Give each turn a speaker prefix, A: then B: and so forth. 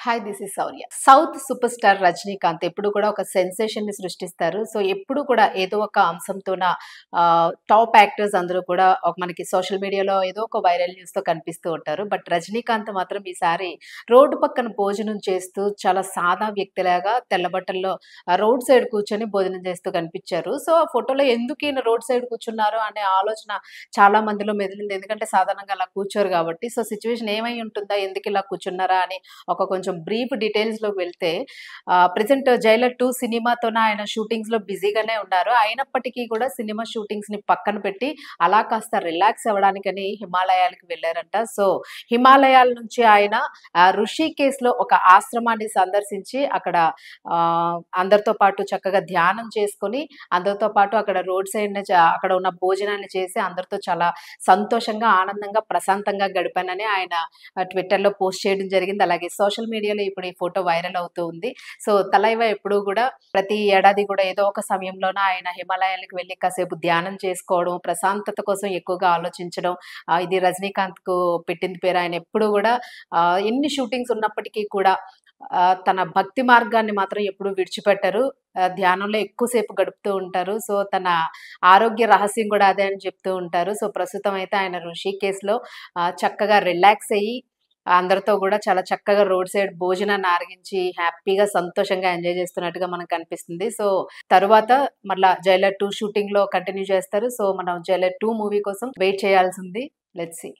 A: Hi this is Shaurya. South super star Rajinikanth ఎప్పుడు కూడా ఒక సెన్సేషన్‌ని సృష్టిస్తారు. సో, ఎప్పుడు కూడా ఏదో ఒక అంశంతోన టాప్ యాక్టర్స్ అందరూ కూడా మనకి సోషల్ మీడియాలో ఏదో ఒక వైరల్ న్యూస్‌తో కనిపిస్తూ ఉంటారు. బట్ రజనీకాంత్ మాత్రం ఈసారి రోడ్డు పక్కన భోజనం చేస్తూ చాలా సాదా వ్యక్తిలాగా తెల్ల బట్టల్లో రోడ్ సైడ్ కూర్చొని భోజనం చేస్తూ కనిపించారు. సో, ఆ ఫోటోలో ఎందుకు ఈయన రోడ్ సైడ్ కూర్చున్నారు అనే ఆలోచన చాలా మందిలో మెదిలింది. ఎందుకంటే సాధారణంగా అలా కూర్చోరు కాబట్టి. సో, సిట్యుయేషన్ ఏమై ఉంటుందా? ఎందుకు ఇలా కూర్చున్నారా? అని కొంచెం బ్రీఫ్ డీటెయిల్స్‌లోకి వెళ్తే ప్రెజెంట్ 'జైలర్ 2' సినిమాతోన ఆయన షూటింగ్స్‌లో బిజీగానే ఉన్నారు. అయినప్పటికీ కూడా సినిమా షూటింగ్స్‌ని పక్కన పెట్టి అలా కాస్త రిలాక్స్ అవ్వడానికని హిమాలయాలకు వెళ్లారంట. సో, హిమాలయాల నుంచి ఆయన ఋషికేశ్‌లో ఒక ఆశ్రమాన్ని సందర్శించి అక్కడ అందరితో పాటు చక్కగా ధ్యానం చేసుకొని, అందరితో పాటు అక్కడ రోడ్ సైడ్‌నే అక్కడ ఉన్న భోజనాన్ని చేసి అందరితో చాలా సంతోషంగా, ఆనందంగా, ప్రశాంతంగా గడిపానని ఆయన ట్విట్టర్‌లో పోస్ట్ చేయడం జరిగింది. అలాగే సోషల్ మీడియాలో ఇప్పుడు ఈ ఫోటో వైరల్ అవుతూ ఉంది. సో, తలైవ ఎప్పుడూ గూడా ప్రతి ఏడాది గూడా ఏదో ఒక సమయంలోన ఆయన హిమాలయాలకు వెళ్లి కాసేపు ధ్యానం చేసుకోవడం, ప్రశాంతత కోసం ఎక్కువగా ఆలోచించడం. ఇది రజనీకాంత్‌కు పెట్టింది పేరు. ఆయన ఎప్పుడూ గూడా ఎన్ని షూటింగ్స్ ఉన్నప్పటికీ కూడా తన భక్తి మార్గాన్ని మాత్రం ఎప్పుడూ విడిచిపెట్టరు. ధ్యానంలో ఎక్కువ సేపు గడుపుతూ ఉంటారు. సో, తన ఆరోగ్య రహస్యం గూడా అదే అని చెప్తూ ఉంటారు. సో, ప్రస్తుతం అయితే ఆయన ఋషికేశ్‌లో చక్కగా రిలాక్స్ అయ్యి అందరితో గూడా చాలా చక్కగా రోడ్ సైడ్ భోజనాన్ని ఆరగించి హ్యాపీగా, సంతోషంగా ఎంజాయ్ చేస్తున్నట్టుగా మనకు కనిపిస్తుంది. సో, తరువాత మళ్ళా 'జైలర్ 2' షూటింగ్‌లో కంటిన్యూ చేస్తారు. సో, మనం 'జైలర్ 2' మూవీ కోసం వెయిట్ చేయాల్సింది. Let's see.